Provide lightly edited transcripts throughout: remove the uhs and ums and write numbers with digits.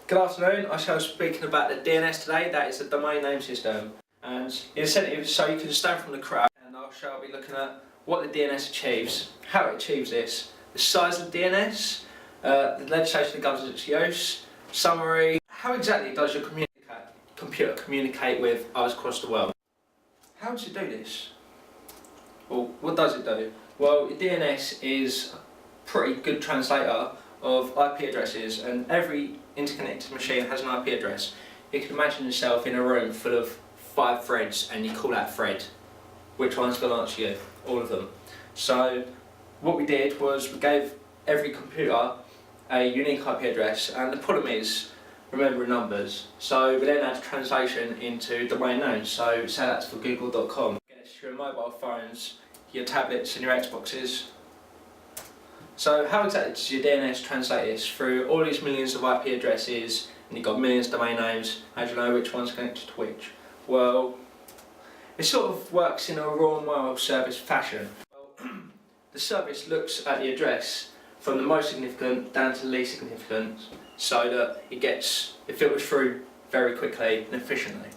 Good afternoon, I shall be speaking about the DNS today, that is the domain name system. And the incentives, so you can stand from the crowd, and I shall be looking at what the DNS achieves, how it achieves this, the size of the DNS, the legislation that governs its use, summary, how exactly does your computer communicate with others across the world. How does it do this? Well, what does it do? Well, the DNS is a pretty good translator of IP addresses, and every interconnected machine has an IP address. You can imagine yourself in a room full of 5 threads and you call that thread. Which one's going to answer you? All of them. So what we did was we gave every computer a unique IP address, and the problem is remembering numbers. So we then add translation into domain names. So say that's for google.com. It's your mobile phones, your tablets and your Xboxes. So how exactly does your DNS translate this? Through all these millions of IP addresses, and you've got millions of domain names, how do you know which one's connected to which? Well, it sort of works in a raw mail service fashion. Well, the service looks at the address from the most significant down to the least significant, so that it filters through very quickly and efficiently.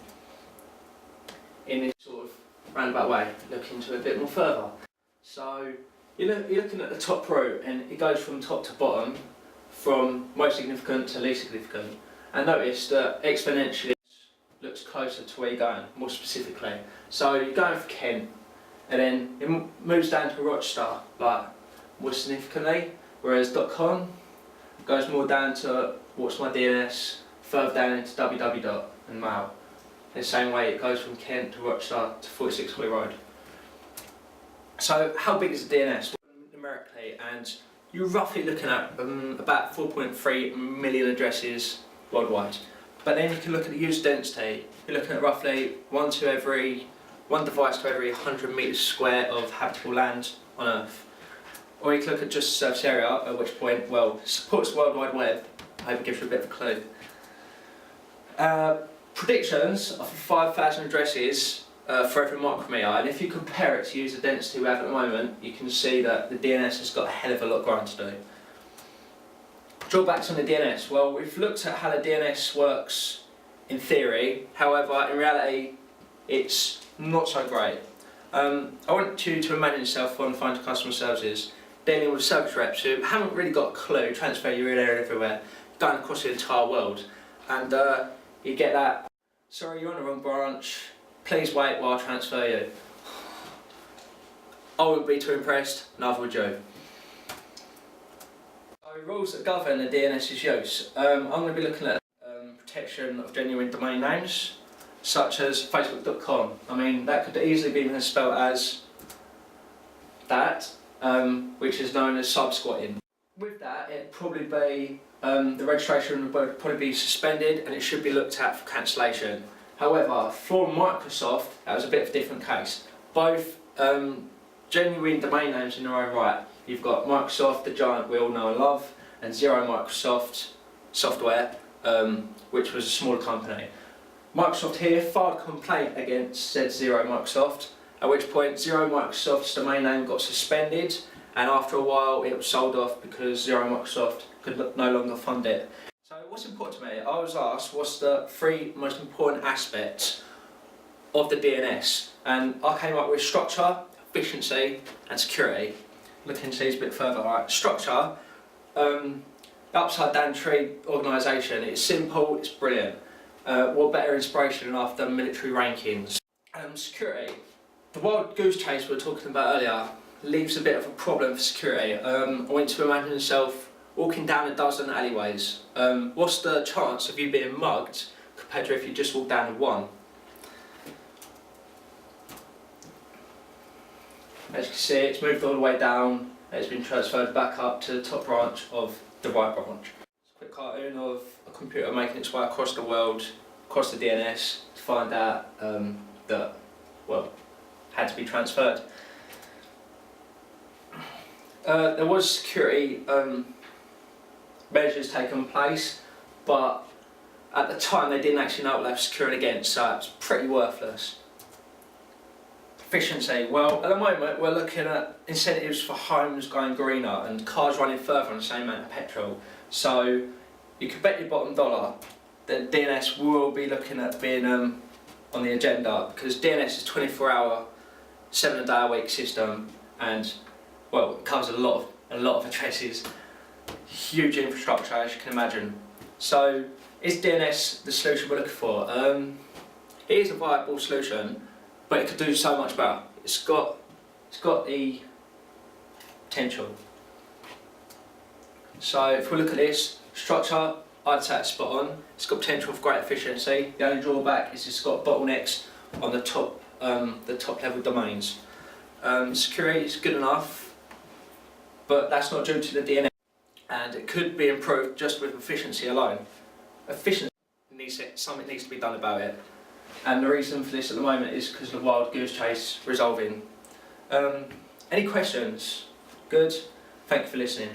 In this sort of roundabout way, look into it a bit more further. So you're looking at the top row, and it goes from top to bottom, from most significant to least significant. And notice that exponentially looks closer to where you're going, more specifically. So you're going for Kent, and then it moves down to Rochester, like more significantly, whereas .com goes more down to what's my DNS, further down into www and mail. In the same way it goes from Kent to Rochester to 46 Holly Road. So how big is the DNS? Numerically, and you're roughly looking at about 4.3 million addresses worldwide. But then you can look at the user density. You're looking at roughly one device to every 100 metres square of habitable land on Earth. Or you can look at just surface area, at which point, well, it supports the World Wide Web. I hope it gives you a bit of a clue. Predictions are for 5,000 addresses for every micrometre, and if you compare it to user density we have at the moment, you can see that the DNS has got a hell of a lot of grind to do. Drawbacks on the DNS. Well, we've looked at how the DNS works in theory, however in reality it's not so great. I want you to imagine yourself on the phone to customer services, dealing with service reps who haven't really got a clue, transfer you in there and everywhere, going across the entire world, and you get that, sorry, you're on the wrong branch, please wait while I transfer you. I wouldn't be too impressed, neither would you. So rules that govern the DNS's use. I'm going to be looking at protection of genuine domain names, such as facebook.com. I mean, that could easily be misspelled as that, which is known as sub-squatting. With that, it'd probably be, the registration would probably be suspended, and it should be looked at for cancellation. However, for Microsoft, that was a bit of a different case. Both genuine domain names in their own right. You've got Microsoft, the giant we all know and love, and Zero Microsoft Software, which was a smaller company. Microsoft here filed a complaint against said Zero Microsoft, at which point Zero Microsoft's domain name got suspended, and after a while it was sold off because Zero Microsoft could no longer fund it. So what's important to me? I was asked what's the 3 most important aspects of the DNS, and I came up with structure, efficiency and security. Look into these a bit further. Right. Structure, upside down tree organisation. It's simple, it's brilliant. What better inspiration than after military rankings? Security. The wild goose chase we were talking about earlier leaves a bit of a problem for security. I want you to imagine yourself walking down a dozen alleyways. What's the chance of you being mugged compared to if you just walk down one? As you can see, it's moved all the way down, and it's been transferred back up to the top branch of the right branch. It's a quick cartoon of a computer making its way across the world, across the DNS, to find out that, well, had to be transferred. There was security measures taken place, but at the time they didn't actually know what they were securing against, so it's pretty worthless. Efficiency. Well, at the moment we're looking at incentives for homes going greener and cars running further on the same amount of petrol. So you could bet your bottom dollar that DNS will be looking at being on the agenda, because DNS is 24-hour, 7-day-a-week system, and well, it covers a lot of addresses, huge infrastructure as you can imagine. So is DNS the solution we're looking for? It is a viable solution, but it could do so much better. It's got the potential. So if we look at this structure, I'd say it's spot on. It's got potential for great efficiency. The only drawback is it's got bottlenecks on the top level domains. Security is good enough, but that's not due to the DNS, and it could be improved just with efficiency alone. Efficiency something needs to be done about it, and the reason for this at the moment is because of the wild goose chase resolving. Any questions? Good. Thank you for listening.